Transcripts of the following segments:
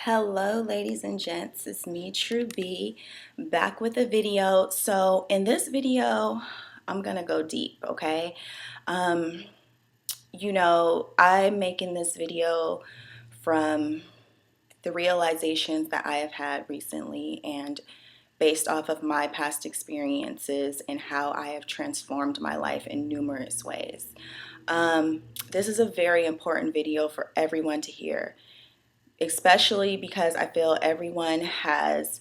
Hello, ladies and gents. It's me, True B, back with a video. So, in this video, I'm gonna go deep, okay? Um, I'm making this video from the realizations that I have had recently and based off of my past experiences and how I have transformed my life in numerous ways. This is a very important video for everyone to hear, especially because I feel everyone has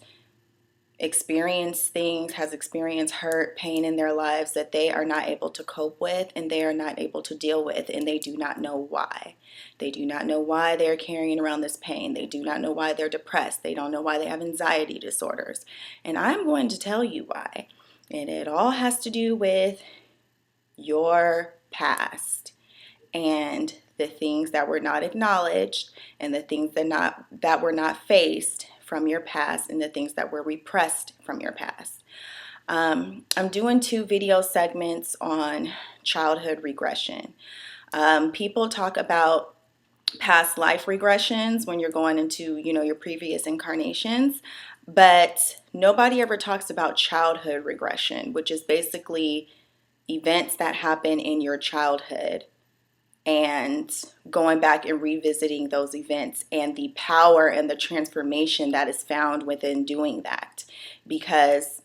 experienced things, has experienced hurt, pain in their lives that they are not able to cope with and they are not able to deal with, and they do not know why. They do not know why they're carrying around this pain. They do not know why they're depressed. They don't know why they have anxiety disorders. And I'm going to tell you why. And it all has to do with your past and the things that were not acknowledged and the things that were not faced from your past and the things that were repressed from your past. I'm doing 2 video segments on childhood regression. People talk about past life regressions when you're going into, your previous incarnations, but nobody ever talks about childhood regression, which is basically events that happen in your childhood and going back and revisiting those events and the power and the transformation that is found within doing that, because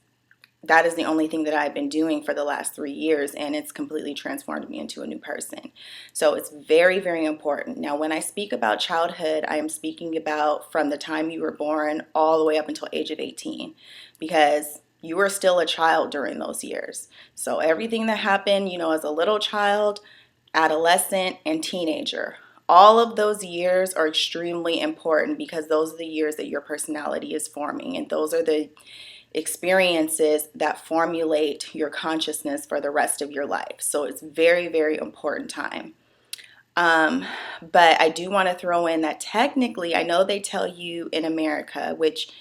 that is the only thing that I've been doing for the last 3 years, and it's completely transformed me into a new person. So it's very, very important. Now, when I speak about childhood, I am speaking about from the time you were born all the way up until age of 18, because you were still a child during those years. So everything that happened, as a little child, adolescent, and teenager. All of those years are extremely important because those are the years that your personality is forming, and those are the experiences that formulate your consciousness for the rest of your life. So it's very, very important time. But I do want to throw in that technically, I know they tell you in America, which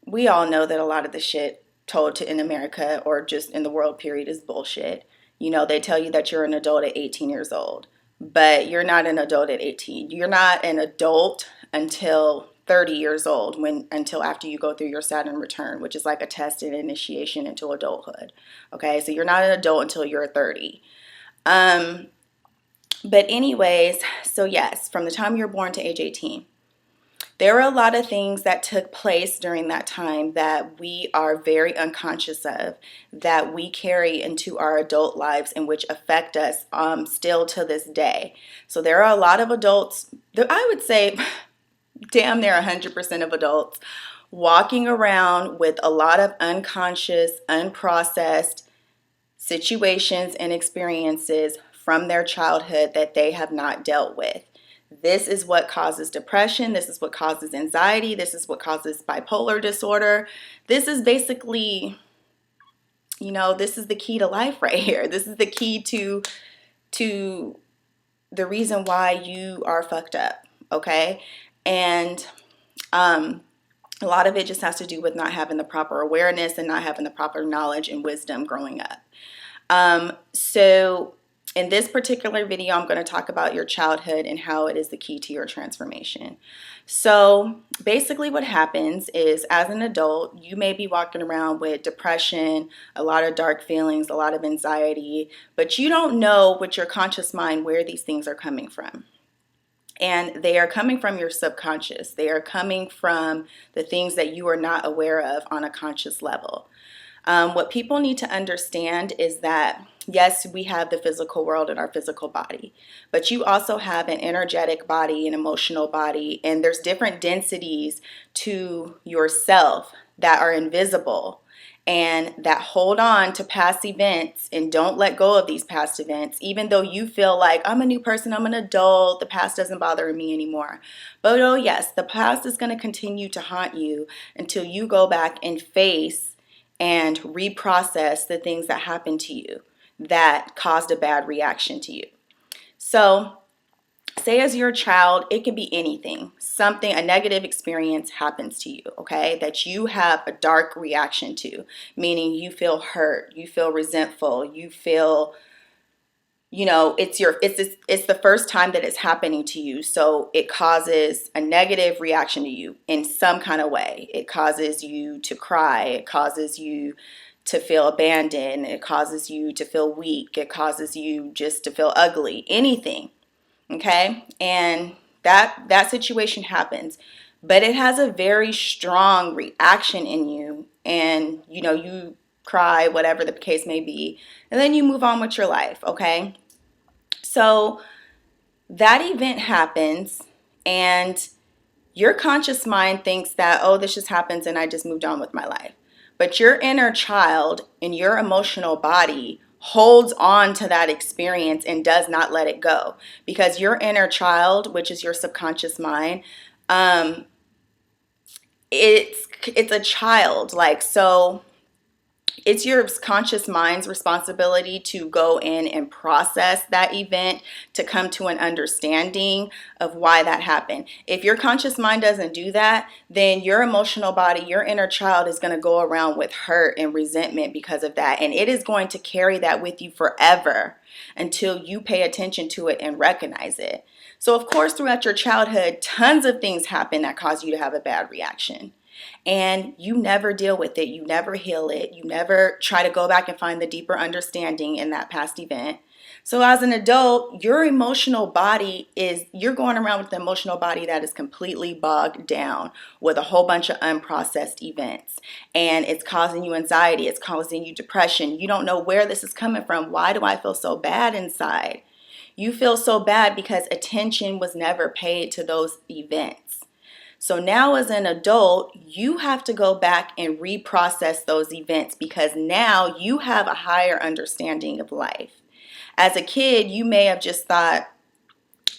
we all know that a lot of the shit told to in America or just in the world period is bullshit. They tell you that you're an adult at 18 years old, but you're not an adult at 18. You're not an adult until 30 years old, until after you go through your Saturn return, which is like a test and initiation into adulthood. Okay, so you're not an adult until you're 30. But anyways, so yes, from the time you're born to age 18, there are a lot of things that took place during that time that we are very unconscious of, that we carry into our adult lives and which affect us still to this day. So there are a lot of adults, I would say damn near 100% of adults, walking around with a lot of unconscious, unprocessed situations and experiences from their childhood that they have not dealt with. This is what causes depression. This is what causes anxiety. This is what causes bipolar disorder. This is basically, this is the key to life right here. This is the key to the reason why you are fucked up, okay? And a lot of it just has to do with not having the proper awareness and not having the proper knowledge and wisdom growing up. So in this particular video, I'm going to talk about your childhood and how it is the key to your transformation. So basically what happens is, as an adult, you may be walking around with depression, a lot of dark feelings, a lot of anxiety, but you don't know with your conscious mind where these things are coming from. And they are coming from your subconscious. They are coming from the things that you are not aware of on a conscious level. What people need to understand is that, yes, we have the physical world and our physical body, but you also have an energetic body, an emotional body, and there's different densities to yourself that are invisible and that hold on to past events and don't let go of these past events, even though you feel like, I'm a new person, I'm an adult, the past doesn't bother me anymore. But oh yes, the past is going to continue to haunt you until you go back and face and reprocess the things that happened to you that caused a bad reaction to you. So say as you're a child, it could be anything. Something, a negative experience happens to you, okay, that you have a dark reaction to, meaning you feel hurt, you feel resentful, you feel it's the first time that it's happening to you, so it causes a negative reaction to you in some kind of way. It causes you to cry, it causes you to feel abandoned, it causes you to feel weak, it causes you just to feel ugly, anything. Okay? And that situation happens, but it has a very strong reaction in you, and you cry, whatever the case may be, and then you move on with your life. Okay? So that event happens, and your conscious mind thinks that, oh, this just happens and I just moved on with my life. But your inner child and your emotional body holds on to that experience and does not let it go, because your inner child, which is your subconscious mind, it's a child. Like, so it's your conscious mind's responsibility to go in and process that event, to come to an understanding of why that happened. If your conscious mind doesn't do that, then your emotional body, your inner child, is going to go around with hurt and resentment because of that. And it is going to carry that with you forever until you pay attention to it and recognize it. So, of course, throughout your childhood, tons of things happen that cause you to have a bad reaction. And you never deal with it. You never heal it. You never try to go back and find the deeper understanding in that past event. So as an adult, your emotional body you're going around with the emotional body that is completely bogged down with a whole bunch of unprocessed events. And it's causing you anxiety. It's causing you depression. You don't know where this is coming from. Why do I feel so bad inside? You feel so bad because attention was never paid to those events. So now as an adult, you have to go back and reprocess those events, because now you have a higher understanding of life. As a kid, you may have just thought,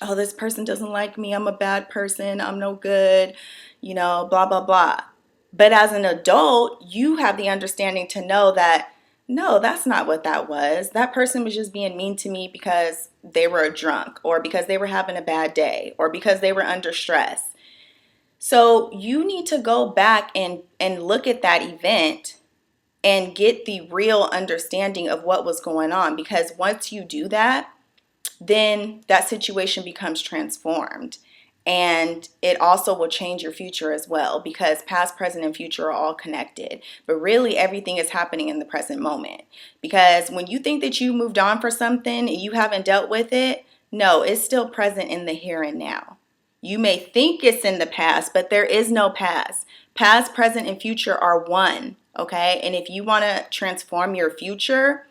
oh, this person doesn't like me, I'm a bad person, I'm no good, blah, blah, blah. But as an adult, you have the understanding to know that, no, that's not what that was. That person was just being mean to me because they were a drunk, or because they were having a bad day, or because they were under stress. So you need to go back and look at that event and get the real understanding of what was going on. Because once you do that, then that situation becomes transformed. And it also will change your future as well, because past, present, and future are all connected. But really, everything is happening in the present moment. Because when you think that you moved on for something and you haven't dealt with it, no, it's still present in the here and now. You may think it's in the past, but there is no past. Past, present, and future are one, okay? And if you want to transform your future,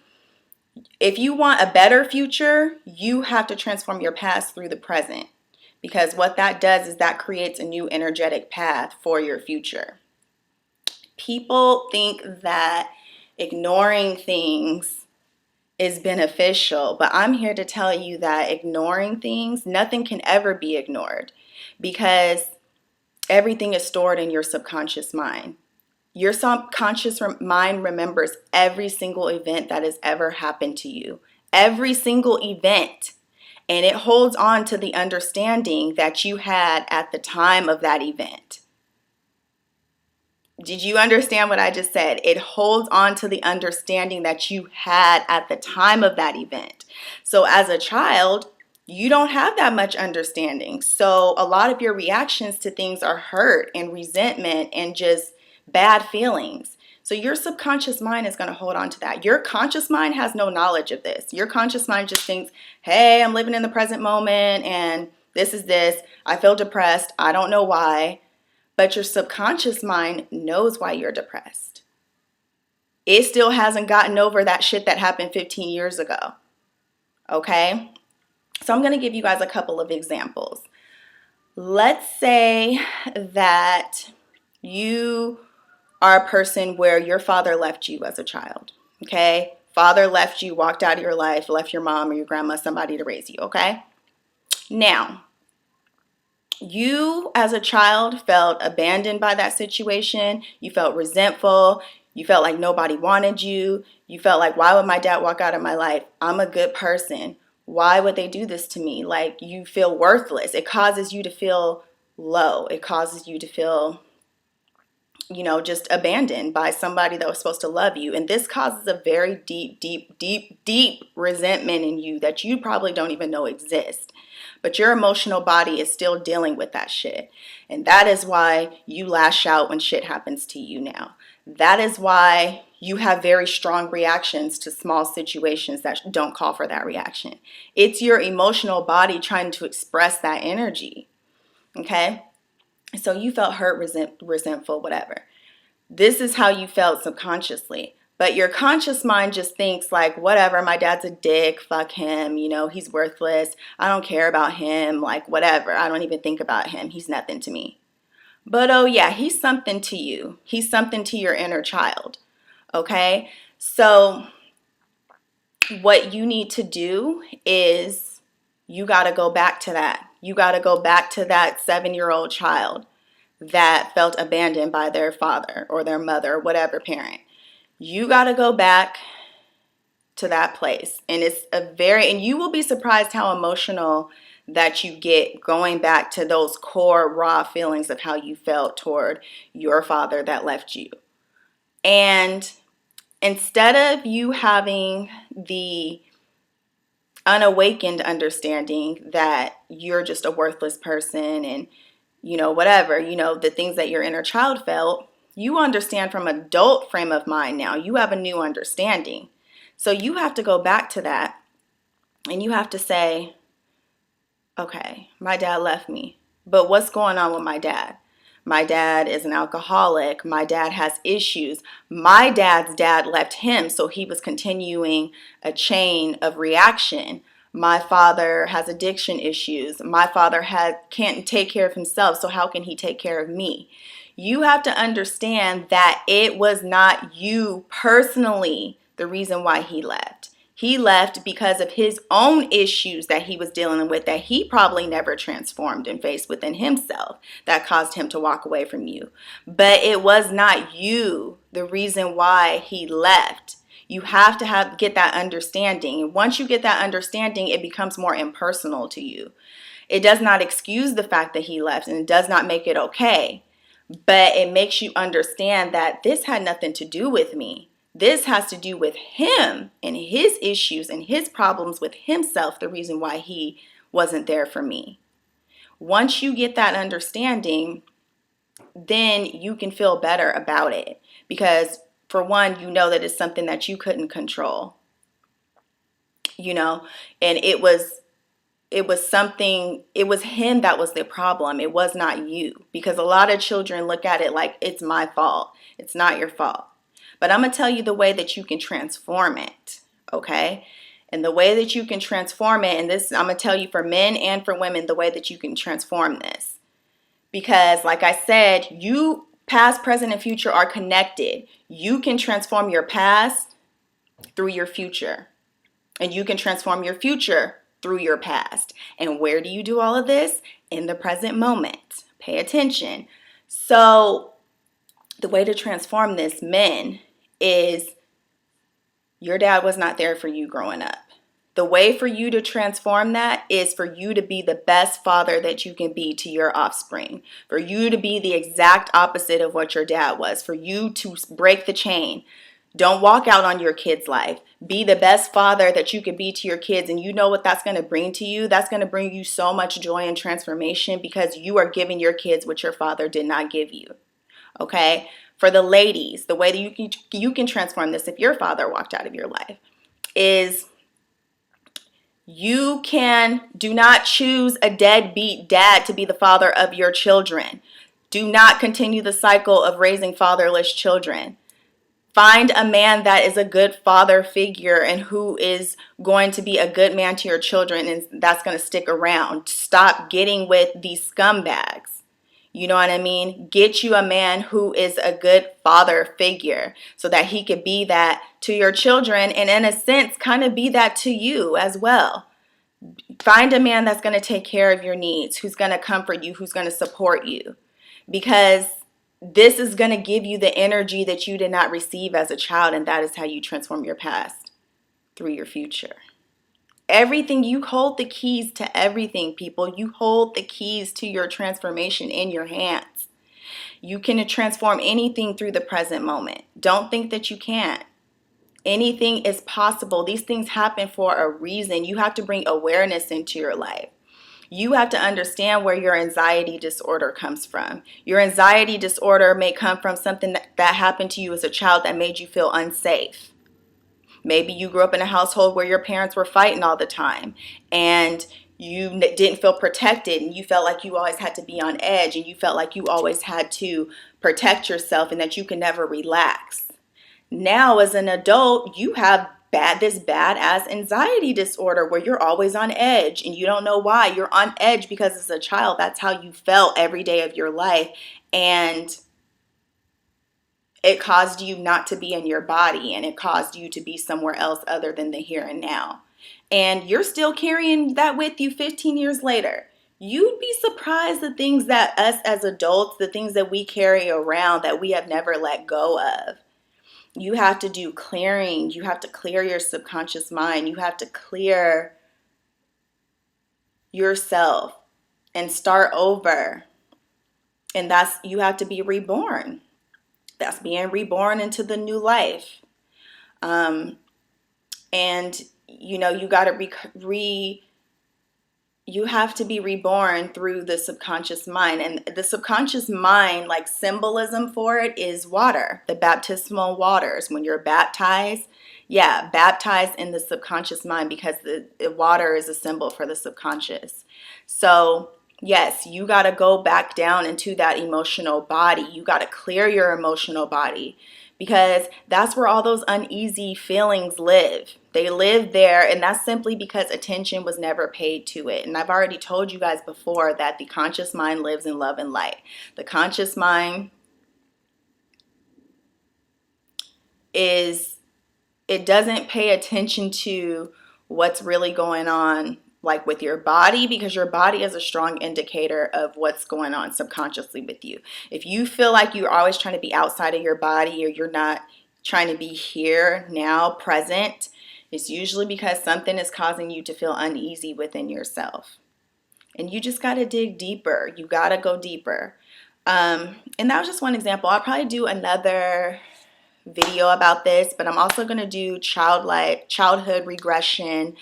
if you want a better future, you have to transform your past through the present. Because what that does is that creates a new energetic path for your future. People think that ignoring things is beneficial, but I'm here to tell you that ignoring things, nothing can ever be ignored, because everything is stored in your subconscious mind. Your subconscious mind remembers every single event that has ever happened to you, every single event, and it holds on to the understanding that you had at the time of that event. Did you understand what I just said? It holds on to the understanding that you had at the time of that event. So as a child, you don't have that much understanding. So a lot of your reactions to things are hurt and resentment and just bad feelings. So your subconscious mind is going to hold on to that. Your conscious mind has no knowledge of this. Your conscious mind just thinks, hey, I'm living in the present moment and this is this. I feel depressed. I don't know why. But your subconscious mind knows why you're depressed. It still hasn't gotten over that shit that happened 15 years ago. Okay? So I'm going to give you guys a couple of examples. Let's say that you are a person where your father left you as a child. Okay? Father left you, walked out of your life, left your mom or your grandma, somebody to raise you. Okay? Now, you as a child felt abandoned by that situation. You felt resentful. You felt like nobody wanted you. You felt like, why would my dad walk out of my life? I'm a good person. Why would they do this to me? Like, you feel worthless. It causes you to feel low. It causes you to feel just abandoned by somebody that was supposed to love you. And this causes a very deep, deep, deep, deep resentment in you that you probably don't even know exists. But your emotional body is still dealing with that shit. And that is why you lash out when shit happens to you now. That is why you have very strong reactions to small situations that don't call for that reaction. It's your emotional body trying to express that energy. Okay? So you felt hurt, resentful, whatever. This is how you felt subconsciously. But your conscious mind just thinks like, whatever, my dad's a dick, fuck him, he's worthless. I don't care about him, like whatever. I don't even think about him. He's nothing to me. But oh yeah, he's something to you. He's something to your inner child. Okay? So what you need to do is you got to go back to that. You got to go back to that 7-year-old child that felt abandoned by their father or their mother or whatever parent. You got to go back to that place. And and you will be surprised how emotional that you get going back to those core raw feelings of how you felt toward your father that left you. And instead of you having the unawakened understanding that you're just a worthless person and whatever, the things that your inner child felt, you understand from adult frame of mind now. You have a new understanding. So you have to go back to that and you have to say, okay, my dad left me, but what's going on with my dad? My dad is an alcoholic. My dad has issues. My dad's dad left him, so he was continuing a chain of reaction. My father has addiction issues. My father can't take care of himself, so how can he take care of me? You have to understand that it was not you personally the reason why he left. He left because of his own issues that he was dealing with that he probably never transformed and faced within himself that caused him to walk away from you. But it was not you the reason why he left. You have to get that understanding. And once you get that understanding, it becomes more impersonal to you. It does not excuse the fact that he left, and it does not make it okay. But it makes you understand that this had nothing to do with me. This has to do with him and his issues and his problems with himself, the reason why he wasn't there for me. Once you get that understanding, then you can feel better about it. Because for one, you know that it's something that you couldn't control. And it was him that was the problem. It was not you. Because a lot of children look at it like it's my fault. It's not your fault. But I'm going to tell you the way that you can transform it, okay? And the way that you can transform it, and this I'm going to tell you for men and for women, the way that you can transform this. Because like I said, you, past, present, and future are connected. You can transform your past through your future. And you can transform your future through your past. And where do you do all of this? In the present moment. Pay attention. So the way to transform this, men, is your dad was not there for you growing up. The way for you to transform that is for you to be the best father that you can be to your offspring. For you to be the exact opposite of what your dad was. For you to break the chain. Don't walk out on your kid's life. Be the best father that you can be to your kids. And you know what that's going to bring to you? That's going to bring you so much joy and transformation because you are giving your kids what your father did not give you. Okay? For the ladies, the way that you can transform this if your father walked out of your life is do not choose a deadbeat dad to be the father of your children. Do not continue the cycle of raising fatherless children. Find a man that is a good father figure and who is going to be a good man to your children and that's going to stick around. Stop getting with these scumbags. You know what I mean? Get you a man who is a good father figure so that he could be that to your children and in a sense kind of be that to you as well. Find a man that's going to take care of your needs, who's going to comfort you, who's going to support you. Because this is going to give you the energy that you did not receive as a child, and that is how you transform your past through your future. Everything, you hold the keys to everything, people. You hold the keys to your transformation in your hands. You can transform anything through the present moment. Don't think that you can't. Anything is possible. These things happen for a reason. You have to bring awareness into your life. You have to understand where your anxiety disorder comes from. Your anxiety disorder may come from something that happened to you as a child that made you feel unsafe. Maybe you grew up in a household where your parents were fighting all the time and you didn't feel protected, and you felt like you always had to be on edge, and you felt like you always had to protect yourself and that you can never relax. Now, as an adult, you have this badass anxiety disorder where you're always on edge and you don't know why. You're on edge because as a child, that's how you felt every day of your life. And it caused you not to be in your body, and it caused you to be somewhere else other than the here and now. And you're still carrying that with you 15 years later. You'd be surprised the things that us as adults, the things that we carry around that we have never let go of. You have to do clearing. You have to clear your subconscious mind. You have to clear yourself and start over. And you have to be reborn. That's being reborn into the new life. And you got to you have to be reborn through the subconscious mind. And the subconscious mind, like symbolism for it, is water, the baptismal waters. When you're baptized, baptized in the subconscious mind, because the water is a symbol for the subconscious. So yes, you got to go back down into that emotional body. You got to clear your emotional body, because that's where all those uneasy feelings live. They live there, and that's simply because attention was never paid to it. And I've already told you guys before that the conscious mind lives in love and light. The conscious mind it doesn't pay attention to what's really going on, like with your body, because your body is a strong indicator of what's going on subconsciously with you. If you feel like you're always trying to be outside of your body, or you're not trying to be here, now, present, it's usually because something is causing you to feel uneasy within yourself. And you just got to dig deeper. You got to go deeper. And that was just one example. I'll probably do another video about this, but I'm also going to do childhood regression,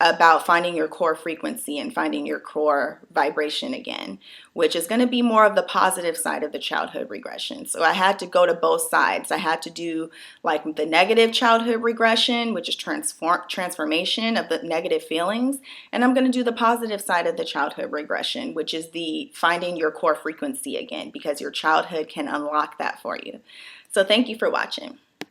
about finding your core frequency and finding your core vibration again, which is going to be more of the positive side of the childhood regression. So I had to go to both sides. I had to do like the negative childhood regression, which is transformation of the negative feelings. And I'm going to do the positive side of the childhood regression, which is the finding your core frequency again, because your childhood can unlock that for you. So thank you for watching.